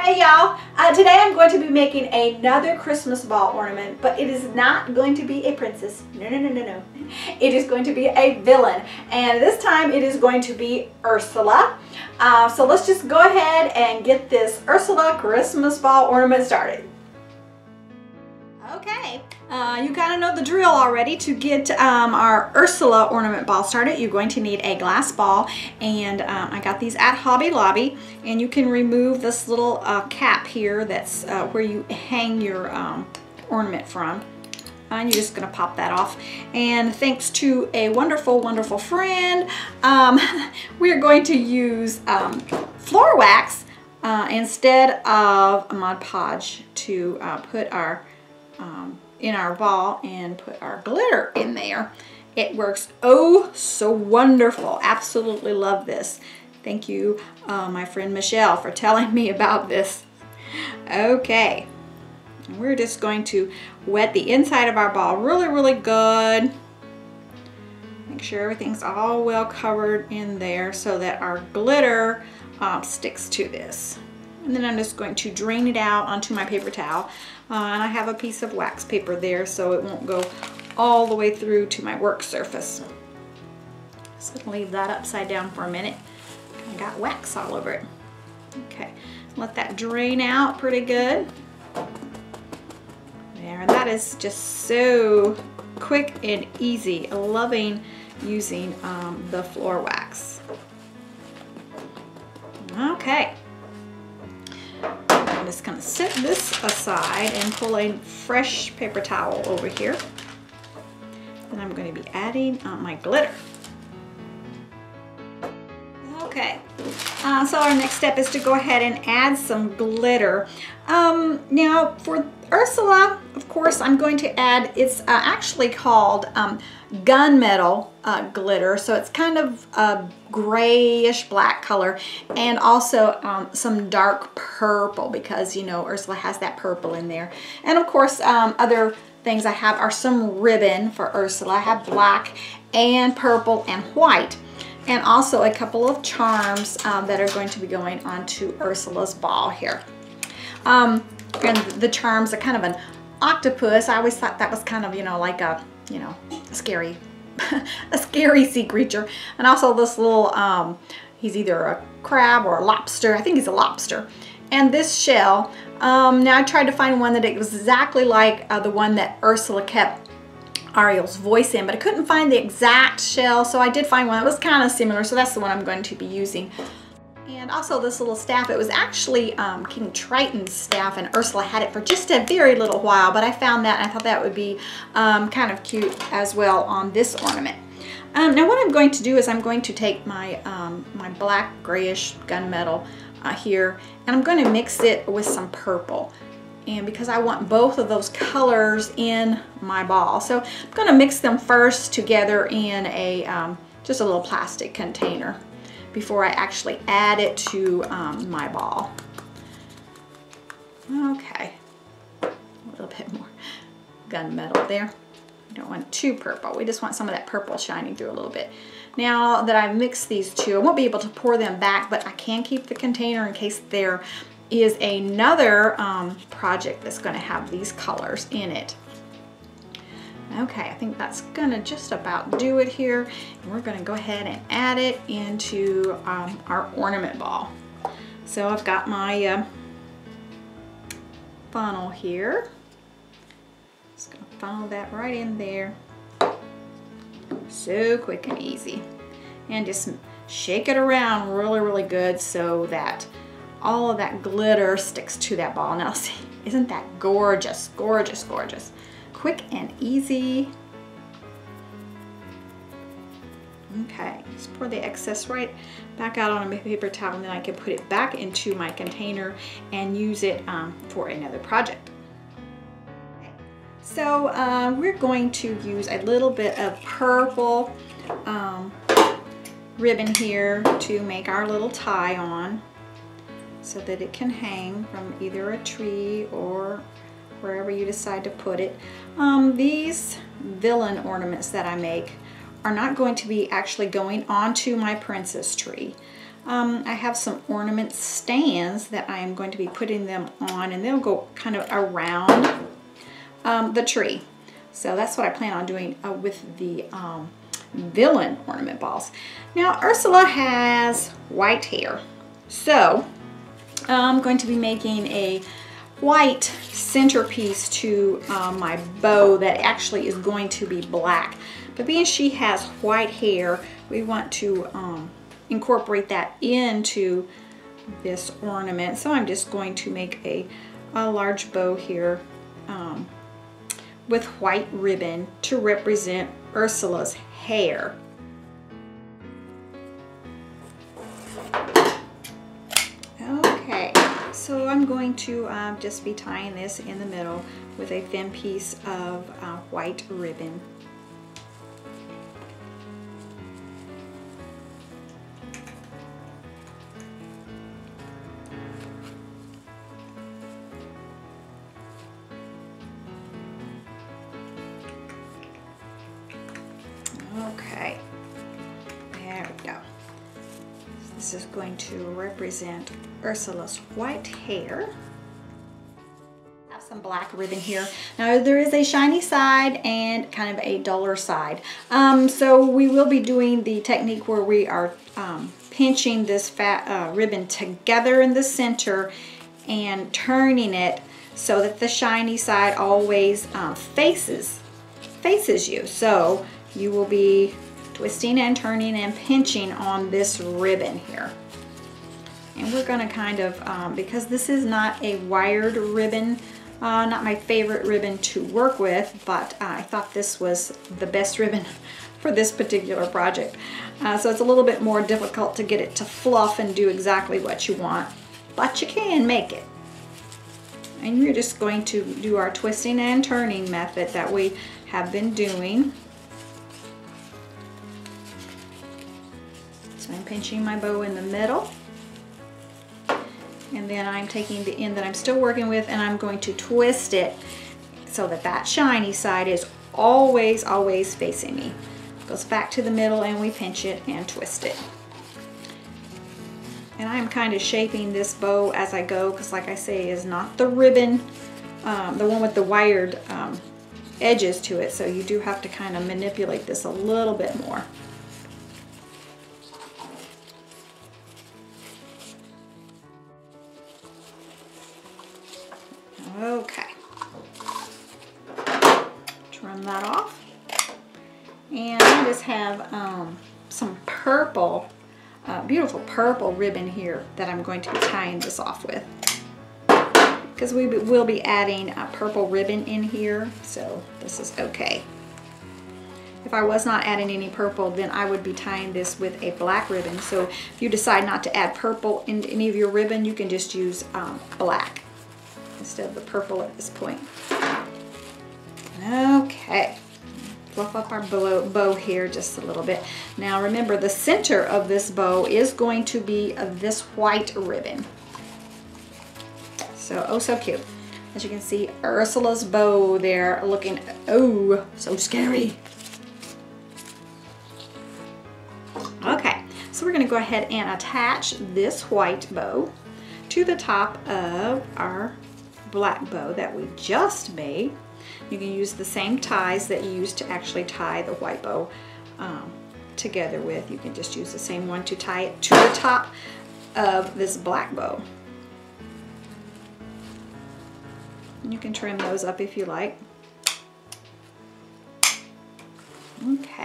Hey y'all, today I'm going to be making another Christmas ball ornament, but it is not going to be a princess. No, no, no, no, no. It is going to be a villain, and this time it is going to be Ursula. So let's just go ahead and get this Ursula Christmas ball ornament started. Okay, you kind of know the drill already. To get our Ursula ornament ball started, you're going to need a glass ball, and I got these at Hobby Lobby, and you can remove this little cap here that's where you hang your ornament from. And you're just going to pop that off. And thanks to a wonderful, wonderful friend, we're going to use floor wax instead of Mod Podge to put our in our ball and put our glitter in there. It works oh so wonderful. Absolutely love this. Thank you, my friend Michelle, for telling me about this. Okay, we're just going to wet the inside of our ball really, really good. Make sure everything's all well covered in there so that our glitter sticks to this. And then I'm just going to drain it out onto my paper towel. And I have a piece of wax paper there so it won't go all the way through to my work surface. Just gonna leave that upside down for a minute. I got wax all over it. Okay, let that drain out pretty good. There, and that is just so quick and easy. Loving using the floor wax. Okay. I'm just going to set this aside and pull a fresh paper towel over here. And I'm going to be adding my glitter. Okay, so our next step is to go ahead and add some glitter. Now for Ursula, of course, I'm going to add, it's actually called gunmetal glitter, so it's kind of a grayish black color, and also some dark purple, because you know Ursula has that purple in there. And of course other things I have are some ribbon for Ursula. I have black and purple and white, and also a couple of charms that are going to be going onto Ursula's ball here. And the charms are kind of an octopus. I always thought that was kind of, you know, like a, you know, scary a scary sea creature. And also this little he's either a crab or a lobster. I think he's a lobster. And this shell, now I tried to find one that it was exactly like the one that Ursula kept Ariel's voice in, but I couldn't find the exact shell, so I did find one that was kind of similar, so that's the one I'm going to be using. And also this little staff, it was actually King Triton's staff, and Ursula had it for just a very little while, but I found that and I thought that would be kind of cute as well on this ornament. Now what I'm going to do is I'm going to take my, my black grayish gunmetal here, and I'm going to mix it with some purple. And because I want both of those colors in my ball, so I'm going to mix them first together in a just a little plastic container before I actually add it to my ball. Okay, a little bit more gunmetal there. We don't want too purple. We just want some of that purple shining through a little bit. Now that I've mixed these two, I won't be able to pour them back, but I can keep the container in case there is another project that's going to have these colors in it. Okay, I think that's gonna just about do it here. And we're gonna go ahead and add it into our ornament ball. So I've got my funnel here. Just gonna funnel that right in there. So quick and easy. And just shake it around really, really good so that all of that glitter sticks to that ball. Now see, isn't that gorgeous, gorgeous, gorgeous? Quick and easy. Okay, just pour the excess right back out on a paper towel, and then I can put it back into my container and use it for another project. Okay. So we're going to use a little bit of purple ribbon here to make our little tie on so that it can hang from either a tree or wherever you decide to put it. These villain ornaments that I make are not going to be actually going onto my princess tree. I have some ornament stands that I am going to be putting them on, and they'll go kind of around the tree. So that's what I plan on doing with the Villain Ornament balls. Now Ursula has white hair, so I'm going to be making a white centerpiece to my bow that actually is going to be black. But being she has white hair, we want to incorporate that into this ornament. So I'm just going to make a large bow here with white ribbon to represent Ursula's hair. Okay, so I'm going to just be tying this in the middle with a thin piece of white ribbon. Okay, there we go. This is going to represent Ursula's white hair. I have some black ribbon here. Now there is a shiny side and kind of a duller side. So we will be doing the technique where we are pinching this fat ribbon together in the center and turning it so that the shiny side always faces you. So you will be twisting and turning and pinching on this ribbon here. And we're going to kind of, because this is not a wired ribbon, not my favorite ribbon to work with, but I thought this was the best ribbon for this particular project. So it's a little bit more difficult to get it to fluff and do exactly what you want, but you can make it. And we're just going to do our twisting and turning method that we have been doing. So I'm pinching my bow in the middle, and then I'm taking the end that I'm still working with and I'm going to twist it so that that shiny side is always facing me. Goes back to the middle and we pinch it and twist it. And I'm kind of shaping this bow as I go, because like I say, is not the ribbon, the one with the wired edges to it, so you do have to kind of manipulate this a little bit more. Okay, trim that off, and I just have some purple, beautiful purple ribbon here that I'm going to be tying this off with, because we will be adding a purple ribbon in here, so this is okay. If I was not adding any purple, then I would be tying this with a black ribbon. So if you decide not to add purple in any of your ribbon, you can just use black instead of the purple at this point. Okay, fluff up our bow here just a little bit. Now remember, the center of this bow is going to be this white ribbon. So, oh so cute. As you can see, Ursula's bow there looking, oh, so scary. Okay, so we're gonna go ahead and attach this white bow to the top of our black bow that we just made. You can use the same ties that you used to actually tie the white bow together with. You can just use the same one to tie it to the top of this black bow. And you can trim those up if you like. Okay.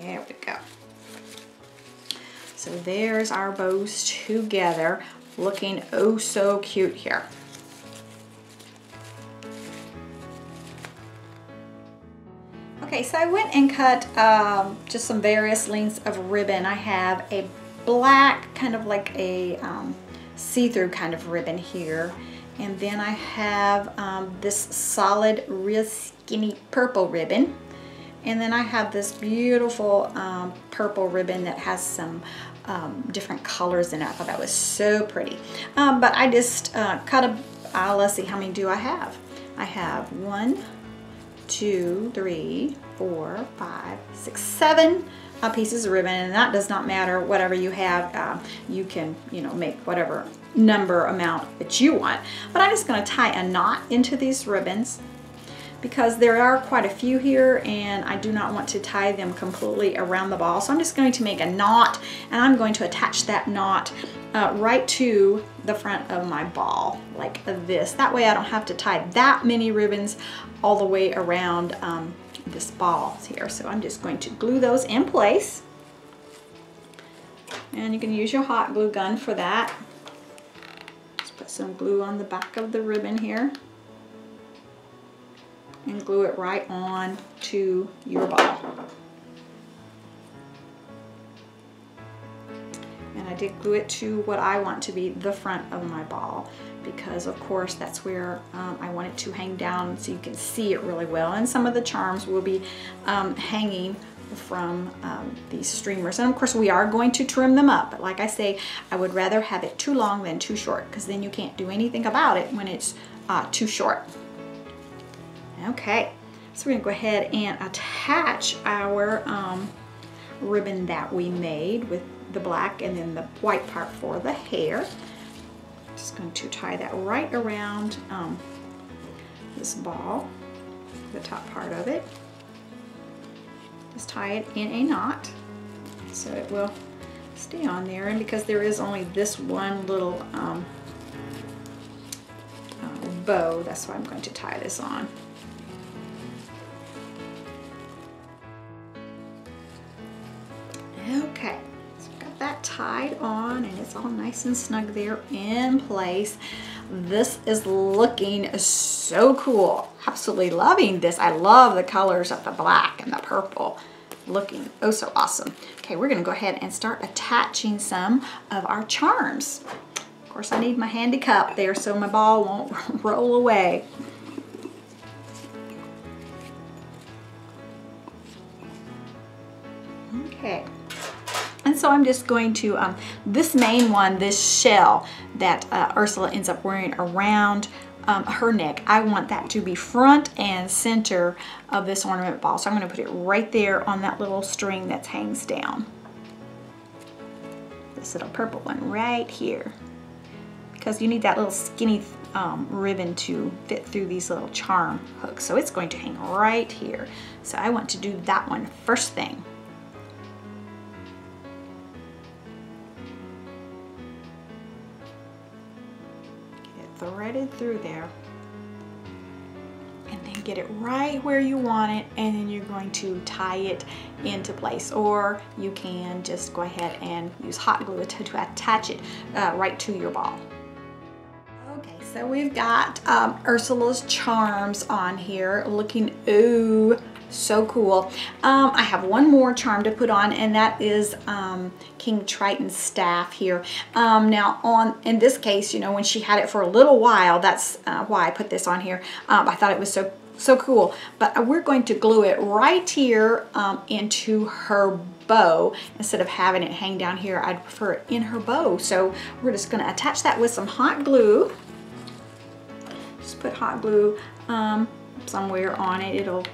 There we go. So there's our bows together, looking oh so cute here. Okay, so I went and cut just some various lengths of ribbon. I have a black, kind of like a see-through kind of ribbon here. And then I have this solid, real skinny purple ribbon. And then I have this beautiful purple ribbon that has some different colors in it. I thought that was so pretty. But I just cut a, let's see, how many do I have? I have 1, 2, 3, 4, 5, 6, 7 pieces of ribbon, and that does not matter. Whatever you have, you can, you know, make whatever number amount that you want. But I'm just going to tie a knot into these ribbons because there are quite a few here, and I do not want to tie them completely around the ball. So I'm just going to make a knot, and I'm going to attach that knot right to the front of my ball like this. That way I don't have to tie that many ribbons all the way around this ball here. So I'm just going to glue those in place, and you can use your hot glue gun for that. Just put some glue on the back of the ribbon here and glue it right on to your ball. And I did glue it to what I want to be the front of my ball, because of course that's where I want it to hang down so you can see it really well. And some of the charms will be hanging from these streamers, and of course we are going to trim them up, but like I say, I would rather have it too long than too short, because then you can't do anything about it when it's too short. Okay, so we're gonna go ahead and attach our ribbon that we made with the black and then the white part for the hair. Just going to tie that right around this ball, the top part of it. Just tie it in a knot so it will stay on there, and because there is only this one little bow, that's why I'm going to tie this on. Okay, so I've got that tied on, and it's all nice and snug there in place. This is looking so cool. Absolutely loving this. I love the colors of the black and the purple. Looking oh so awesome. Okay, we're gonna go ahead and start attaching some of our charms. Of course, I need my handy cup there so my ball won't roll away. Okay. And so I'm just going to, this main one, this shell that Ursula ends up wearing around her neck, I want that to be front and center of this ornament ball. So I'm going to put it right there on that little string that hangs down. This little purple one right here. Because you need that little skinny ribbon to fit through these little charm hooks. So it's going to hang right here. So I want to do that one first thing. Threaded through there, and then get it right where you want it, and then you're going to tie it into place, or you can just go ahead and use hot glue to attach it right to your ball. Okay, so we've got Ursula's charms on here, looking ooh so cool. I have one more charm to put on, and that is King Triton's staff here. Now in this case, you know, when she had it for a little while, that's why I put this on here. I thought it was so cool, but we're going to glue it right here into her bow. Instead of having it hang down here, I'd prefer it in her bow. So we're just going to attach that with some hot glue. Just put hot glue somewhere on it. It'll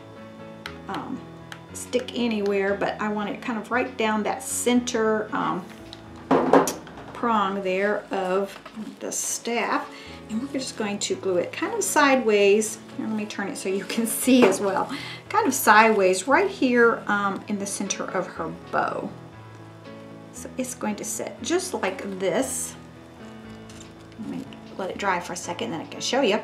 stick anywhere, but I want it kind of right down that center prong there of the staff, and we're just going to glue it kind of sideways. Here, let me turn it so you can see as well. Kind of sideways right here in the center of her bow. So it's going to sit just like this. Let me let it dry for a second, then I can show you.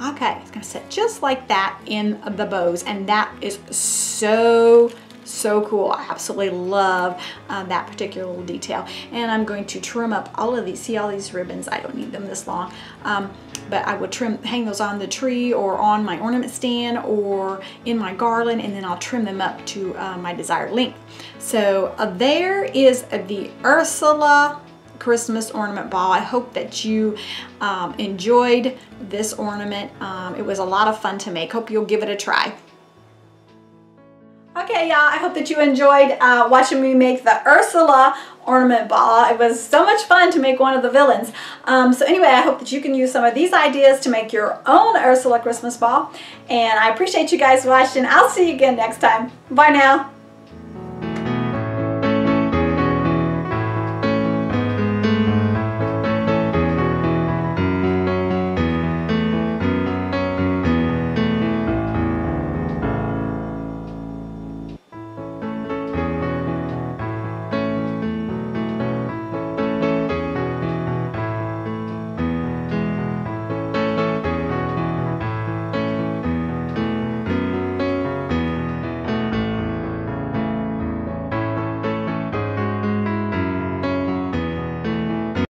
Okay, it's gonna sit just like that in the bows, and that is so cool. I absolutely love that particular little detail. And I'm going to trim up all of these. See all these ribbons? I don't need them this long, but I would hang those on the tree or on my ornament stand or in my garland, and then I'll trim them up to my desired length. So there is the Ursula Christmas ornament ball. I hope that you enjoyed this ornament. It was a lot of fun to make. Hope you'll give it a try. Okay, y'all, I hope that you enjoyed watching me make the Ursula ornament ball. It was so much fun to make one of the villains. So anyway, I hope that you can use some of these ideas to make your own Ursula Christmas ball. And I appreciate you guys watching. I'll see you again next time. Bye now.